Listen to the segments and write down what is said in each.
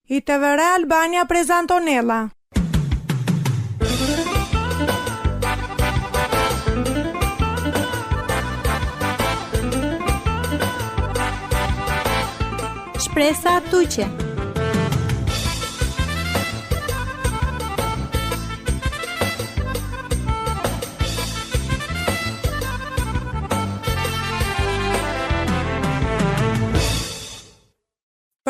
I TVR Albania prezantonella. Shpresa tuqe.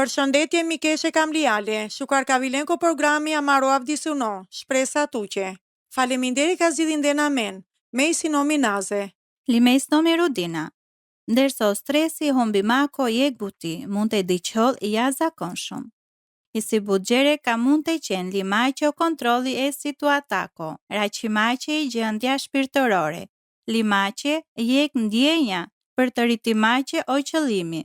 Përshëndetje mikeshe kamliale, shukar kavilenko programi amaro avdisuno, shpresa tuqe. Faleminderit ka zgjidhjen men, me i sinomi naze. Limejs nomi Rudina. Ndërsa stresi humbi mako jek buti mund të diqoll i jashtëzakonshëm. I si buxhere ka mund të qenë limaqe o kontrolli e situatako, raqimaqe i gjendja shpirtërore, limaqe jek ndjenja për të ritimaqe o qëllimi.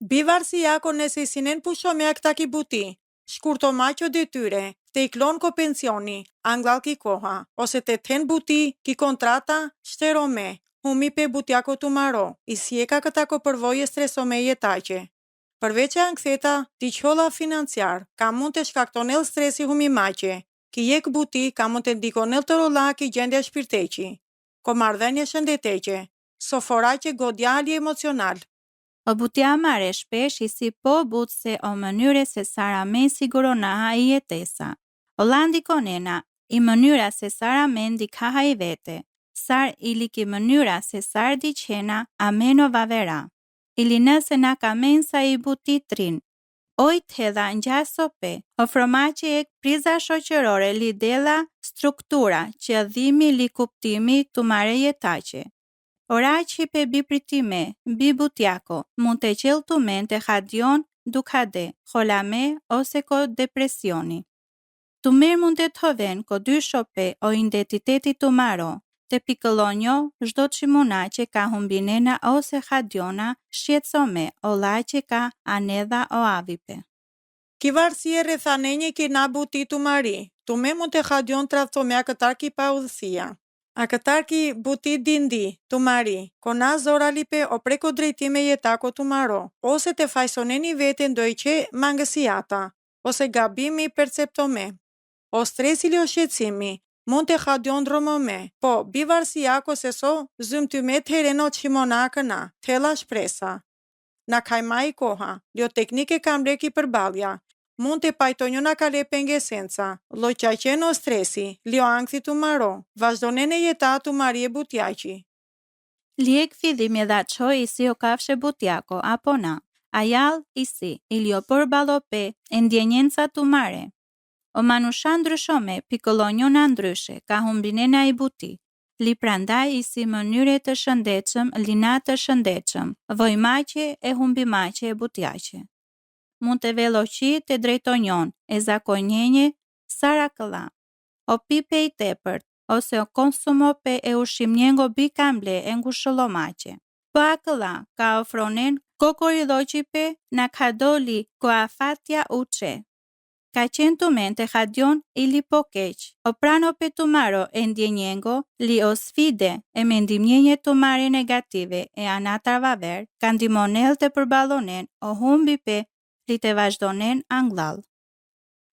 Bivarsi jako nëse sinen pushome ak taki buti, shkurto maqo detyre, te i klon ko pensioni, anglal ki koha, ose te ten buti ki kontrata, shterome, humi pe butjako tu maro, i sieka këta ko përvoje stresome jetaqe. Përveç e anktheta, ti qolla financiar, ka mund të shkaktonel stresi humi maqe, ki jek buti ka mund të ndikonel të rolla ki gjendja shpirteqi, ko mardhenje shëndeteqe, soforaqe godjalje emocional. O butja mare shpesh i si po but se o mënyre se sara men siguronaha i jetesa. O landi konena, i mënyra se sara men dikaha i vete, sar ili ki mënyra se sar di qena ameno vavera. Ili nëse na ka mensa i buti trin. Ojt hedha njasope, o fromaqe e priza shoqërore li dela struktura që dhimi li kuptimi të mare jetaqe. Oraqi pe bipritime, bibutjako, mund të qelë të men të hadion, dukade, holame ose ko depresioni. Të mirë mund të hoven ko dy shope o identiteti të maro, të pikëllonjo, zdo qimuna që ka humbinena ose hadiona, shqetsome o la që ka anedha o avipe. Ki varësie rrethanenje ki na buti të mari, të me mund të hadion të rathome a këtar ki pa udhësia. A këtar ki buti dindi të mari, ko na zoralipe o preko drejtime jetako të maro, ose të fajsoneni vete ndoj që mangësiata, ose gabimi perceptome, o stresili o shqecimi, mund të hadion dromome, po bivarsi ako se so zymtyme të hereno qimona këna, tela shpresa. Na kajma i koha, ljo teknike kambreki përbalja, mund të pajtonjo na kale pengesenca, lo qaqeno stresi, ljo ankthi të maro, vazhdonene jeta të marje butjaqi. Lijek fidhimi dha qoj i si o kafshe butjako, apo na, ajal i si, i ljo përbalope, e ndjenjenca të mare. O manusha ndryshome, pikëllonjo na ndryshe, ka humbinena i buti. Li prandaj i si mënyre të shëndetshëm, lina të shëndetshëm, vojmaqe e humbimaqe e butjaqe. Mund të veloqi të drejtonjon, e zakonjenje, sara këlla. O pipe i tepërt, ose o konsumo pe e ushimnjengo bi kamble e ngushëllomaqe. Po a këlla, ka ofronen, kokoridoqi pe, na ka doli, ko a fatja uqe. Ka qenë të men të hadion i li po keq, o prano pe të maro e ndjenjengo, li o sfide e mendimnjenje të mare negative e anatar vaver, ka ndimonel të përbalonen o humbi pe li të vazhdonen anglal.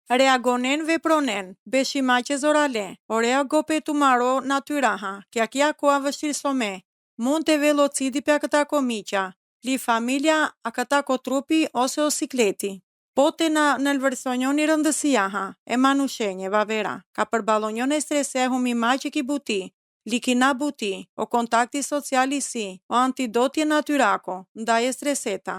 Reagonen vepronen, beshimaqe zorale, o reago pe të maro natyraha, kja kja koa vështirësome, mund të velocidi pe a këta ko miqa, li familja a këta ko trupi ose o sikleti. Po të na nëlvërsonjoni rëndësiaha, e manushenje vavera, ka përbalonjon e strese humi maqe ki buti, li kina buti, o kontakti sociali si, o antidotje natyrako, ndaj e streseta.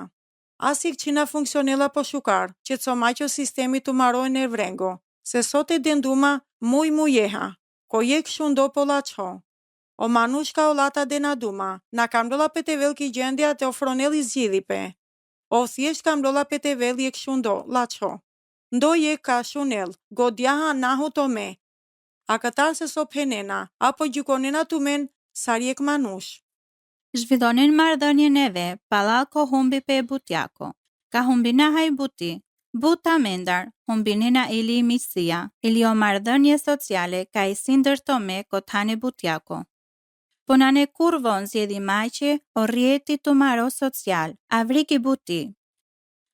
Asik qina funksionela po shukar, që të somaqo sistemi të marojnë e vrengo, se sot e denduma muj jeha, ko jek shundo po laçho. O manushka o lata denaduma, na kamdola pe te vel ki gjendja të ofroneli zgjidhipe. O thjesht kamdola pe te vel jek shundo, laçho. Ndo jek ka shunel, godjaha nahu to me. A këtar se so penena, apo gjukonena të men, sar jek manush. Zhvillonin marrëdhënien e ve, pallako humbi pe butjako. Ka humbina haj buti, buta mendar, humbinina ili misia, ili o marrëdhënie sociale ka i sindërtome kotane butjako. Ponane kurvon zjedhi maqe o rjeti të maro social, avriki buti.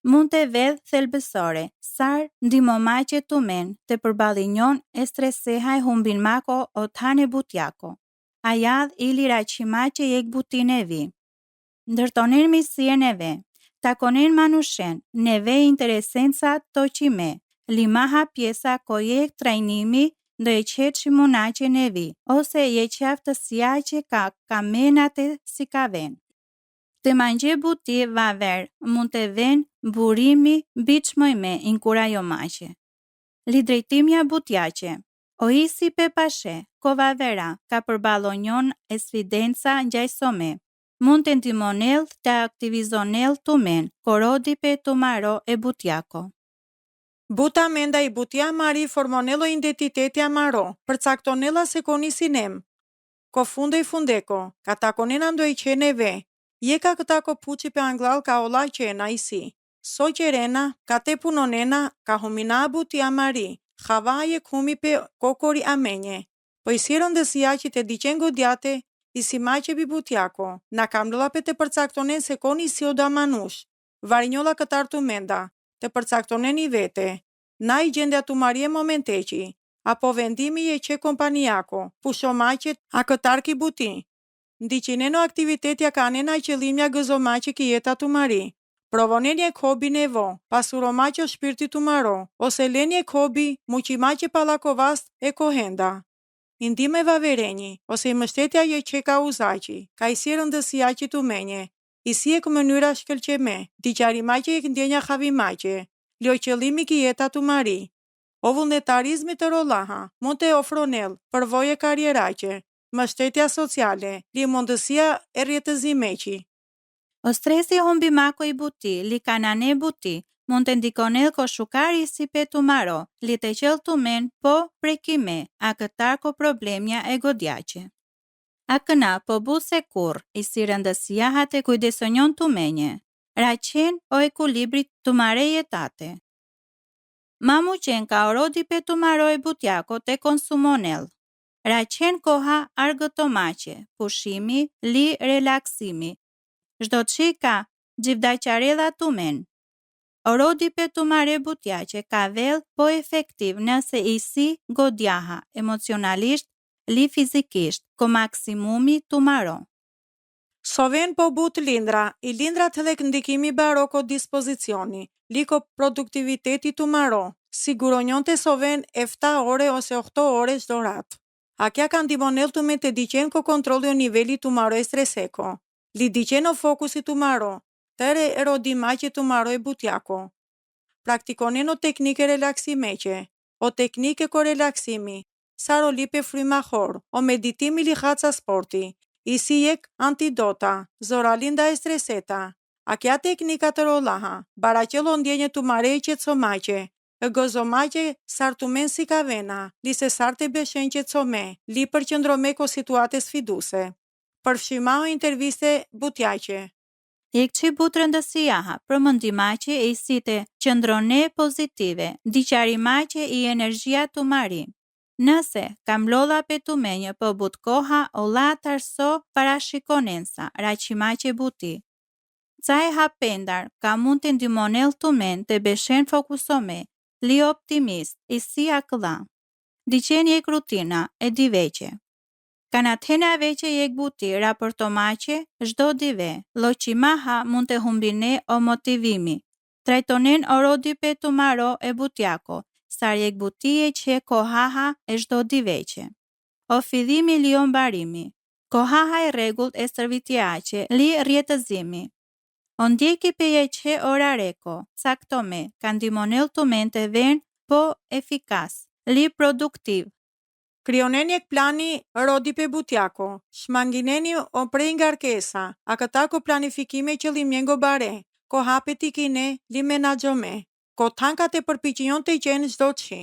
mund të vedh thelbësore, sar ndimomaqe të men të përbalinjon e streseha e humbin mako o tane butjako. Ajadh ili raqimaqe jek butin e vi. Ndërtonin misien e ve, takonin manushen, neve interesenca to qime, limaha pjesa ko jek trajnimi do e qetë shimonaqe në vi, ose je qaftësia që ka kamenate si ka ven. Të mangje buti vaver mund të ven burimi biçmojme inkura jo maqe. Li drejtimja butjaqe, o isi pe pashe, ko vavera ka përbalonjon e sfidenca njajsome, mund të ndimonel të aktivizonel të men, korodi pe të maro e butjako. Buta menda I butja mari formonelo identiteti amaro, përcaktonela se koni sinem. Ko funde I fundeko, ka takonin ando I qene ve, jeka këta ko puqi pe anglal ka ola qena I si. So qerena, ka te punonena, ka humina butja mari, khavaje kumi pe kokori amenje. Po I siron dhe siaqit e diqengo djate, I si maqe bi butjako, na kamdola pe te përcaktonen se koni si oda manush. Varinjola këtar tu menda, të përcaktonen I vete, na I gjendja tu marje momenteqi, apo vendimi je që kompanijako, pushomaqet a këtar ki buti. Ndiqineno aktivitetja ka nena I qëllimja gëzomaqe ki jeta tu mari. Provonenje kobi nevo, pasuromaqe o shpirti tu maro, ose lenje kobi, muqimaqe palakovast e kohenda. Indime vaverenji, ose I mështetja je që ka uzaqi, ka I sirën dhe siaqi tu menje, I si e kë mënyra shkëlqeme, diqarimaqe e këndjenja khavimaqe, ljo qëllimi ki jeta tu mari. O vullnetarizmi të rolaha, mund të ofronel, përvoje karjeraqe, mështetja sociale, li mundësia e rjetëzimeqi. O stresi humbi mako I buti, li kanane buti, mund të ndikonel ko shukari si pe tu maro, li të qel tu men, po prekime, a këtar ko problemja e godjaqe. A këna po bu se kur, I si rëndësia hate kujdesonjon tu menje, raqen o ekulibrit tu mare jetate. Mamu qen ka orodi pe tu maro e butjako te konsumonel. Raqen koha argëtomache, pushimi, li relaksimi. Zdo qika gjivdaqarela tu men. Orodi pe tu mare butjaqe ka vel po efektiv nëse I si godjaha emocionalisht, li fizikisht, ko maksimumi tu maro. Soven po but lindra, I lindra të dhe këndikimi baro ko dispozicioni, liko produktiviteti tu maro, siguronjon të soven e 7 ore ose 8 ore çdo rat. A kja ka ndimonel tu me të diqen ko kontroli o niveli tu maro e streseko, li diqen o fokusi tu maro, tëre erodimaqe tu maro e butjako. Praktikonin o teknike relaksimeqe, o teknike ko relaksimi, saro lipe frymahor, o meditimi li haca sporti, I si jek antidota, zoralinda e streseta. A kja teknika të rolaha, baraqelo ndjenje tu mare e qetsomaqe, e gozomaqe sartumen si kavena, li se sarte beshen qetsome, li përqëndrome ko situate sfiduse. Përfshimao interviste butjaqe. Ik që but rëndësiaha, përmëndimaqe I si të qëndrone pozitive, diqarimaqe I energjia tu mari. Nëse kam lodha pe tu menje po but koha o la tarso parashikonensa, raqimaqe buti. Ca e hapendar ka mund të ndimonel tu men të beshen fokusome, li optimist, I si akëlla. Diqen jek rutina e diveqe. Kanathena veqe jek buti raportomaqe zdo dive, loqimaha mund të humbine o motivimi. Trajtonen orodi pe tu maro e butjako, sar jek butie që kohaha e zdo diveqe. O fidhimi li o mbarimi. Kohaha e regullt e stërvitjaqe li rjetëzimi. O ndjeki pe je që ora reko, saktome, kandimonel të men të ven, po efikas, li produktiv. Krionenjek plani rodi pe butjako, shmangineni o prej ngarkesa, a këta ko planifikime qëllimjengo bare, ko hapet I kine li menagjome, ko tankat e përpiqion të I qenë çdo qi.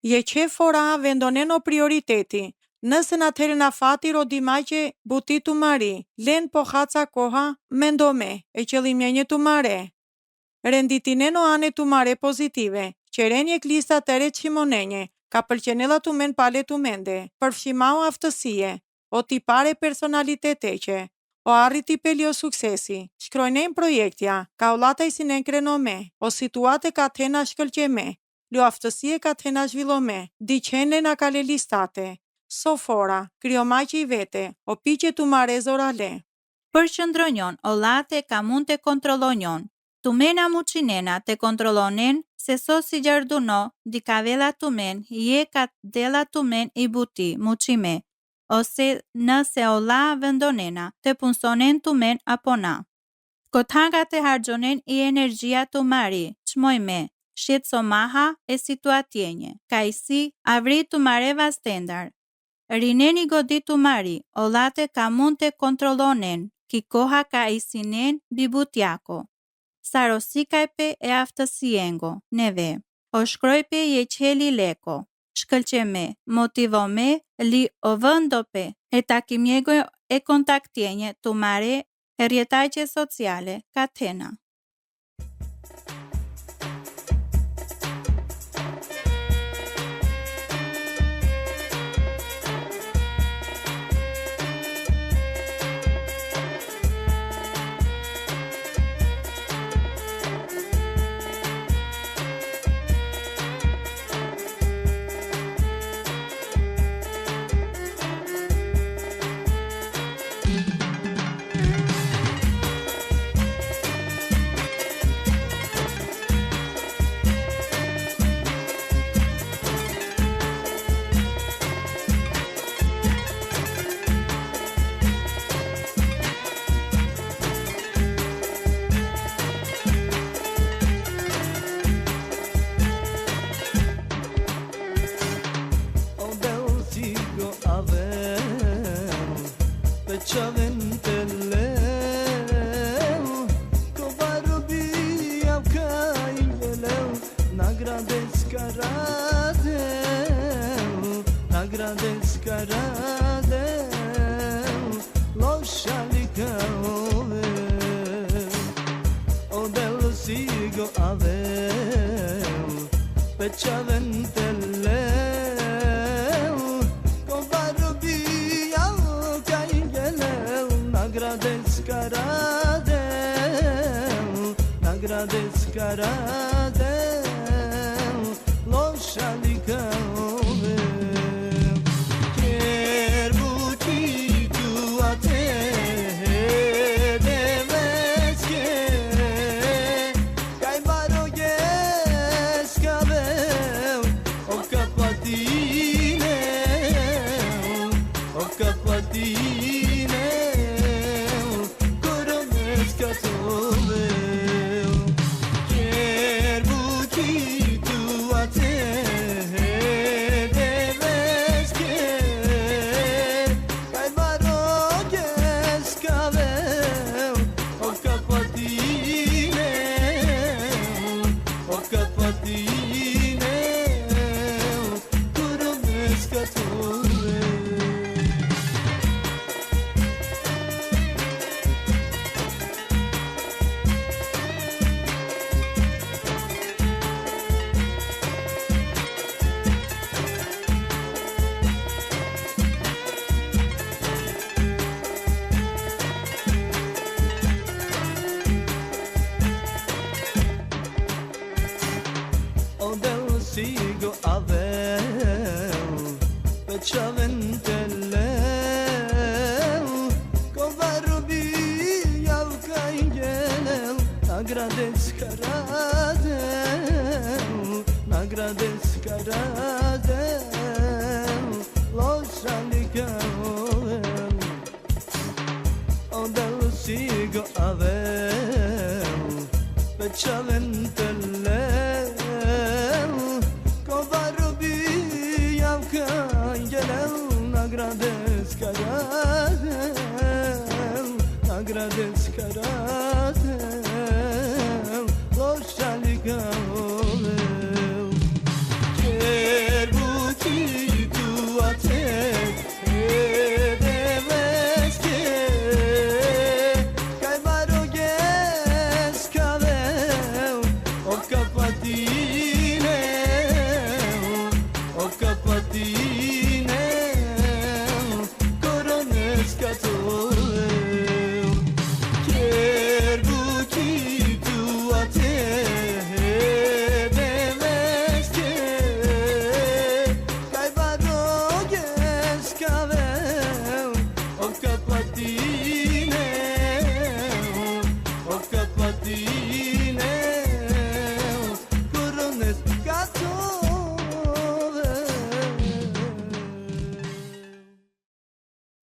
Je që fora vendonen o prioriteti, nëse në atëherë na fati rodimaqe buti tu mari, len po haca koha mendome e qëllimjenje tu mare. Renditinen o ane tu mare pozitive, qerenjek lista tere qimonenje, ka pëlqenela tu men pale tu mende, përfshimao aftësie, o tipare personaliteteqe, o arriti pelio suksesi, shkrojnen projektja, ka ullataj si nen krenome, o situate ka tena shkëlqeme, lu aftësie ka tena zhvillome, diqene na kale listate, sofora, kriomaqi i vete, o piqe tu marezorale. Përqëndronjon, ollate ka mund të kontrollonjon. Tumena muçinena të kontrollonin se so si gjarduno di kavela tumen je ka dela tumen i buti muçime, ose nëse olla vendonena të punsonen tumen apo na. Kotanga të hargjonen i energjia të mari, qmojme, shqetso maha e situatjenje, ka i si avri të mareva standard. Rineni godit të mari, ollate ka mund të kontrollonen, ki koha ka i sinen bibutjako. Sarosikajpe e aftësiengo, neve. O shkrojpe je qeli leko. Shkëlqeme, motivome, li o vëndope, e takimjego e kontaktjenje të mare e rjetajqe sociale, katena. Corones catole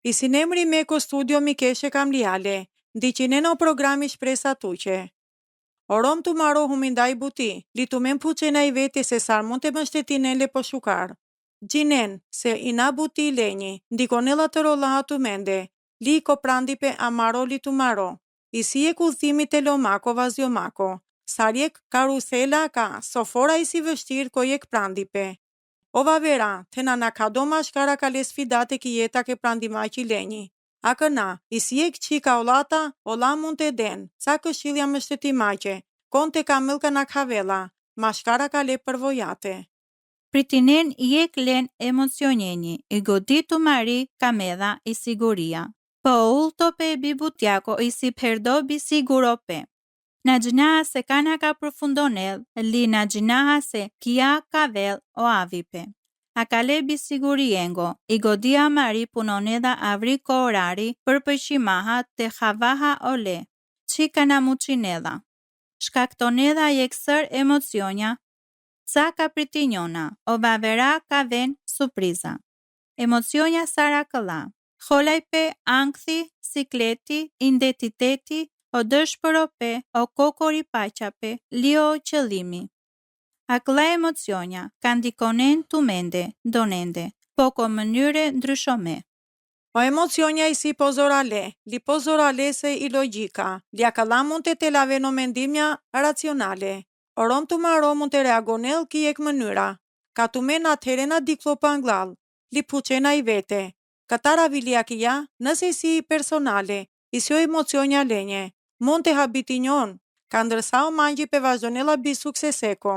Isinemri me ko studio mi keshe kam liale, ndiqineno programi shpresa tuqe. Orom tu maro humindai buti, li tu men puqena i vete se sar mund të mështetinele po shukar. Gjinen, se ina buti lenji, ndikonela të rola tu mende, li ko prandipe amaro li tu maro. Isi e kuthimi të lomako vaziomako, sarjek karusela ka, sofora isi vështir ko jek prandipe. Ova vera, të na ka do mashkara ka le sfidate ki jeta ke prandima që lenji. A këna, isi e qika olata, ola mund të den, sa këshilja më shtetimaqe, konte ka mëlka na kavela, mashkara ka le përvojate. Pritinen jek len emocionjenji, i goditu mari kamedha i siguria. Po ultope bibutjako i si perdobi sigurope. Na gjinaha se kana ka përfundonel, li na gjinaha se kia ka vel o avipe. A ka lebi siguriengo, i godia mari punoneda avri ko orari për përshimaha te havaha ole, qika na mucineda. Shkaktoneda jeksër emocionja, sa ka pritinjona, o vavera ka ven surpriza. Emocionja sara këlla, holajpe ankthi, sikleti, identiteti, o dëshpërope, o kokori pachape, lio qëllimi. Akla emocionja, ka ndikonen të mende, donende, po ko mënyre ndryshome. O emocionja i si pozorale, li pozorale se i logika, li akala mund të telave no mendimja racionale. Orom të maro mund të reagonel ki ek mënyra, ka të mena terena diklo panglal, li puqena i vete. Katara vilja kia, nëse si personale, i sjo emocionja lenje, mund të habitinjon, ka ndërsa o mangji pe vazhdonela bi sukseseko,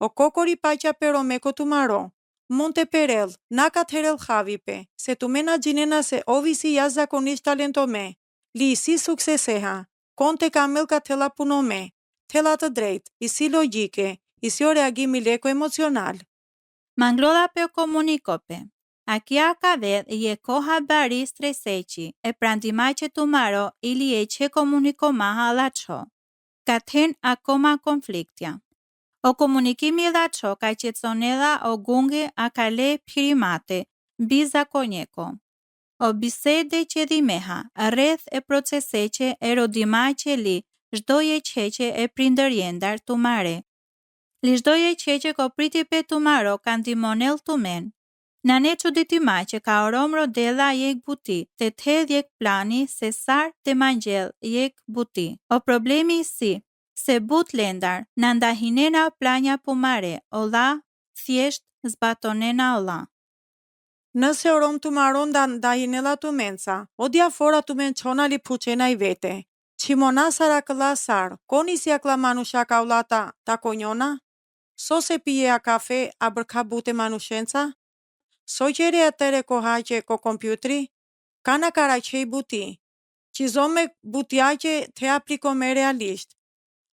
o kokori pacha pero meko të maro. Mund të perel, na ka të herel havipe, se të mena gjinena se ovi si jashtëzakonisht talentome, li si sukseseha, konte ka melka tela punome, tela të drejt, i si logike, i si o reagimi leko emocional. Mangloda pe komunikope. Akia ka ved je koha bari streseqi, e prandima që të maro ili e që komuniko maha laço. Ka ten akoma konfliktja. O komunikimi laço ka qetsonela o gunge a ka le pirimate, biza konjeko. O bisede që dhimeha, rreth e proceseqe e rodima që li, zhdoje qeqe e prindërjendar të mare. Li zhdoje qeqe ko priti pe të maro kanë dimonel të men. Në ne që ditima që ka orom rodela jek buti, të tedh jek plani se sar të mangjel jek buti. O problemi si, se but lendar, në ndahinena planja pumare, ola, thjesht zbatonena ola. Nëse orom të maron da ndahinela të menca, o diafora të men qona li puqena i vete. Qimona sara këlla sar, koni si akla manusha ka ulata ta konjona? So se pije a kafe a bërka bute manushenca? So qere atere ko haqe ko kompjutri? Kana karaqej buti. Qizome butjaqe te apliko me realisht.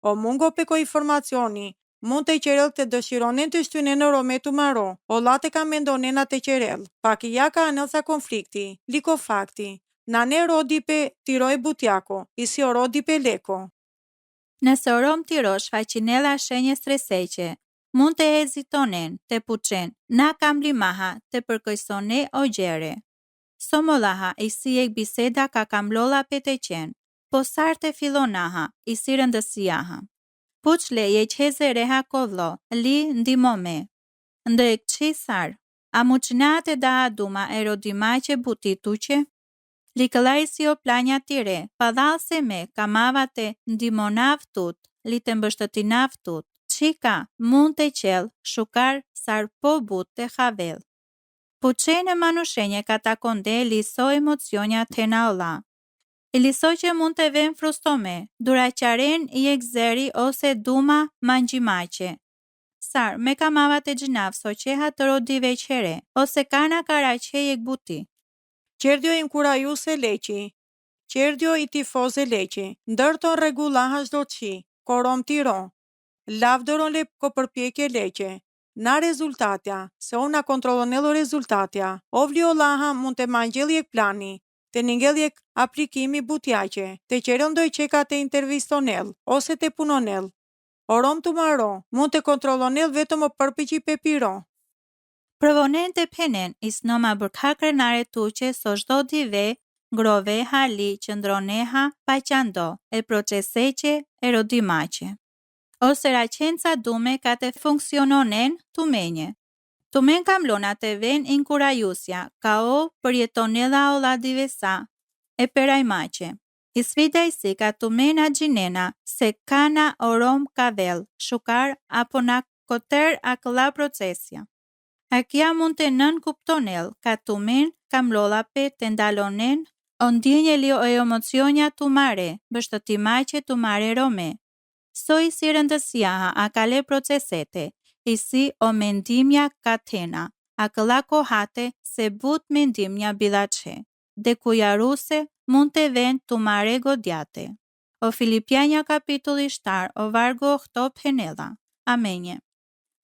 O mungo pe ko informacioni, mund të qerel të dëshironin të shtynen në rome të maro, o late ka mendonena të qerel, pak i ja ka anëtha konflikti, liko fakti, na ne rodi pe tiroj butjako, i si o rodi pe leko. Nëse orom tiro shfaqinela shenje streseqe, mund të hezitonen, të puqen, na kam limaha, të përkëjsone o gjere. Somolaha, i si ek biseda ka kamlola pe të qenë, po sarte filonaha, i si rëndësiaha. Puqle je qeze reha kovlo, li ndimome. Ndë e këqi sar, a muqnate da aduma e rodima që buti tuqe? Li këlaj si o planja tire, padal se me kamavate ndimonav tut, li të mbështëtinav tut. Qika mund të qel, shukar sar po but të havel. Puqene manushenje ka ta konde liso emocionja të naola. I liso që mund të ven frustome, duraqaren i egzeri ose duma mangjimaqe. Sar, me kamavat e gjinav so qeha të rodive qere, ose kana karaqe e buti. Qerdjo i mkuraju se leqi, qerdjo i tifoze leqi, ndërton regulaha shdo qi, korom tiro, lavdoron le ko përpjekje leqe. Na rezultatja, se ona kontrolonelo rezultatja, ovlio laha mund të mangjeljek plani, të ningeljek aplikimi butjaqe, të qerëndoj qeka të intervistonel, ose të punonel. Orom të maro, mund të kontrolonel vetëm o përpiqi pepiro. Provonen të penen, isnoma bërka krenare tuqe so shdo dive ngroveha li qëndroneha paqando e proceseqe e rodimache. Ose racenza dume ka të funksiononen tumenje. Tumen kamlona të ven inkurajusja, ka o përjetonela o la divesa e perajmache. Isvida si ka tumen a gjinena se kana orom kavel, shukar apo na koter akla procesja. Akia mund të nën kuptonel ka tumen kamlollape të ndalonen o ndjenje li o emocionja tumare, bështëtimache tumare rome. So i si rëndësiaha a kale procesete, i si o mendimja katena, a këlla kohate se but mendimja bilache, dhe kujaruse mund të ven tumare godjate. O Filipianja kapitulli 7 o vargu 8 penela. Amenje.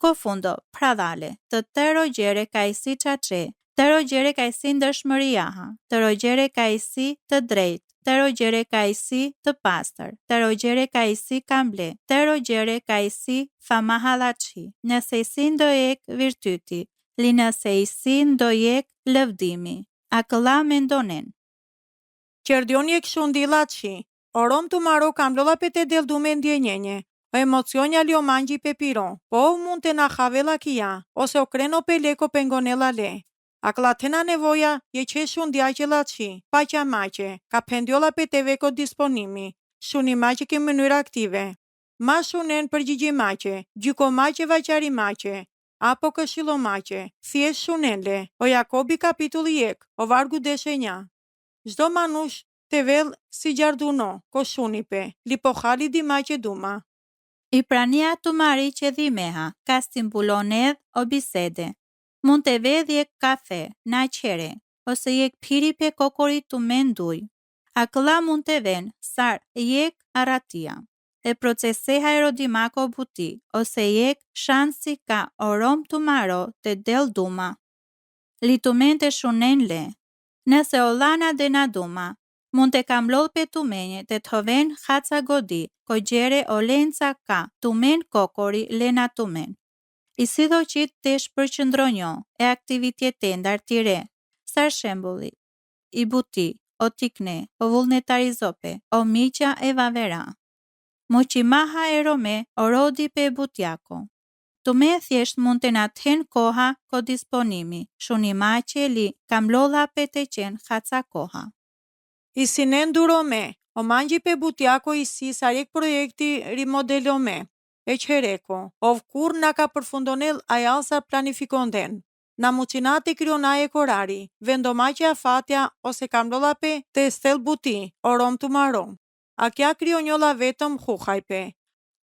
Kofundo, pradhale, të rogjere ka i si qache, të rogjere ka i si ndërshmëriaha, të rogjere ka i si të drejt, të rogjere ka i si të pastër, të rogjere ka i si kamble, të rogjere ka i si famahalachi, nëse i si ndojek virtyti, li nëse i si ndojek lëvdimi, a këlla mendonen. Qerdioni e kshundillaçi, orom tu maro kamlolla pe te deldume ndjenjenje, o emocionja li o manji pe piron, po mund të na havela kia, ose o kreno pe leko pengonela le. Aklatena nevoja je që shundjaqe laçi, paqa maqe, ka pendiolla pe te veko disponimi, shuni maqe ke mënyrë aktive. Ma shunen përgjigje maqe, gjyko maqe vaqari maqe, apo këshillo maqe, thjesht shunen le, o Jakobi kapitulli 1, o vargu deshenja. Çdo manush të vel si gjarduno, ko shunipe, li po hali di maqe duma. I prania të mari që dhimeha, ka stimbulon edh o bisede. Mund të vedhje kafe, na qere, ose jek piri pe kokori të menduj. A këlla mund të ven, sar jek aratia. E proceseha e rodimako buti, ose jek shansi ka orom të maro të del duma. Litumente shunen le. Nëse o lana dhe na duma, mund të kamlol pe tumenje të thoven haca godi, ko gjere o lenca ka tumen kokori lena tumen. I sidho qit të shpërqëndronjo e aktivitete ndar tire, sar shembuli, i buti, o tikne, o vullnetarizope, o miqa e vavera. Moqimaha e rome o rodi pe butjako. Tume thjesht mund të nathen koha ko disponimi, shunimache li kamlolla pe të qen haca koha. I sinen durome, o manji pe butjako i si sarek projekti rimodelome, e qereko, ov kur na ka përfundonel ajalsa planifikonden. Na mucinate krionaje korari, vendomaqe afatja ose kamlolla pe të estel buti, orom të marom. A kja krionjolla vetëm huhajpe.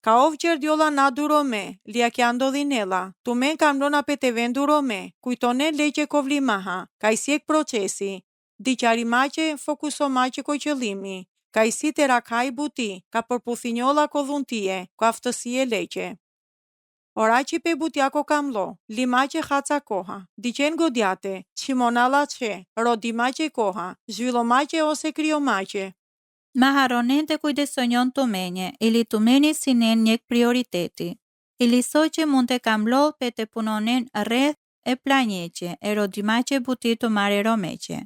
Ka ov qerdjolla na durome, lia kja ndodhinela, tu men kamlona pe të vendurome, kujtone leqe kovlimaha, ka i siek procesi, diqari maqe fokuso maqe ko qëllimi, ka i si të rakaj buti, ka përputhinjolla ko dhuntie, ko aftësie leqe. Oraqi pe butjako kamlo, li maqe haca koha, diqen godjate, qimonala që, rodi maqe koha, zhvillo maqe ose krio maqe. Maharonen të kujdesonjon të menje, ili të meni sinen njek prioriteti. Ili so që mund të kamlol pe të punonen rreth e planjeqe, e rodimaqe buti të mare romeqe.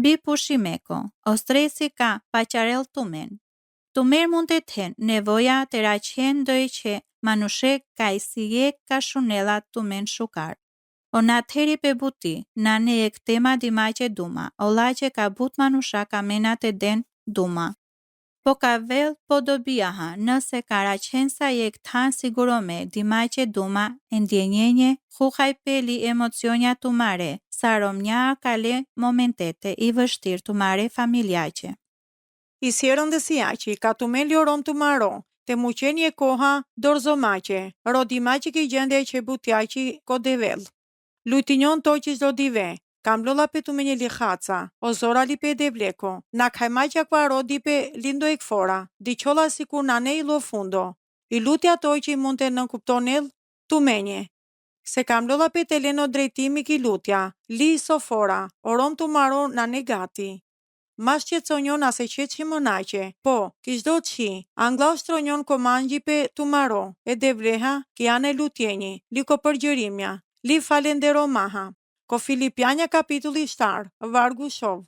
Bi pushimeko, o stresi ka paqarel të men. Të merë mund të ten nevoja të raqen doj që manushek ka i si jek ka shunela të men shukar. O nateri pe buti, na ne e këtema dimaqe duma, o la që ka but manusha ka menat e den duma. Po ka vel po dobiaha, nëse ka raqensa je këtan sigurome dimaqe duma e ndjenjenje, huhaj peli emocionja të mare, sa romnja kale momentete i vështir të mare familjace. I si rëndësiaqi, ka të men liorom të maro, të muqenje koha dorzomace, rodimaqe ki gjende që butjaqi ko devel. Lujtinjon to që zdo dive, kamlolla pe tu menje li haca, o zora li pe devleko, na kajmaqa kwa rodi pe lindo e këfora, di qola si kur nane i lo fundo, i lutja toj që i mund të nënkuptonel, tu menje. Se kamlolla pe të leno drejtimi ki lutja, li sofora, orom tu maro nane gati. Mas që conjon ase që qimonaqe, po, kishdo qi, anglau stronjon ko manji pe tu maro, e devleha ki ane lutjenji, li ko përgjërimja, li falendero maha. Ko Filipianja kapitulli 7, vargu shov.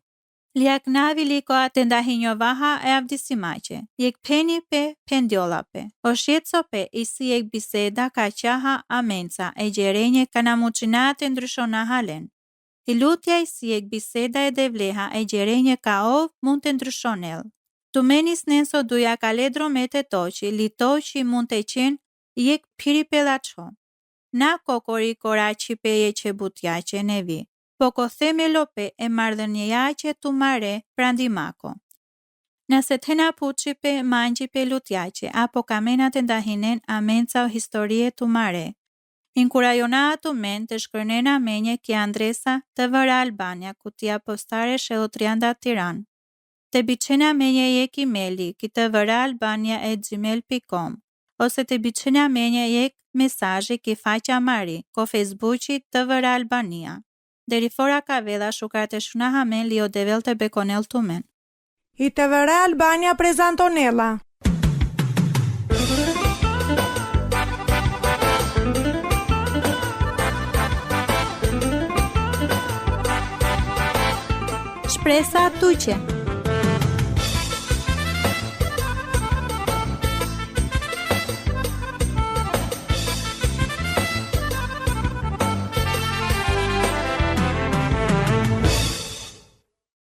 Lijak navi liko atenda hinjovaha e avdisimaqe. Jek peni pe pendiolape. O shjetsope isi jek biseda ka qaha amenca e gjerenje kanamucinate ndryshona halen. I lutja isi jek biseda e devleha e gjerenje ka ov mund të ndryshonel. Tumenis nenso duja ka ledro mete toqi, li toqi mund të qenë jek piri pelacho. Na kokori koraci peje që butjace nevi. Poko theme lope e mardhënjejace tu mare prandimako. Nëse të hena puqipe manjipe lutjace, apo kamenat e ndahinen amenca o historie tu mare. Inkurajona atu men të shkërnena menje ki Andresa të vëra Albania, kutia postare Sheotrianda Tiran. Të biqena menje jek emaili ki të vëra albania@gmail.com ose të biqena menje jek mesazhi ki faqa mari, ko Facebooki të vëra Albania. Deri fora ka veda shukrat e shuna hamen li o devel të bekonel të men. I të vëra Albania prezantonella. Shpresa tuqe.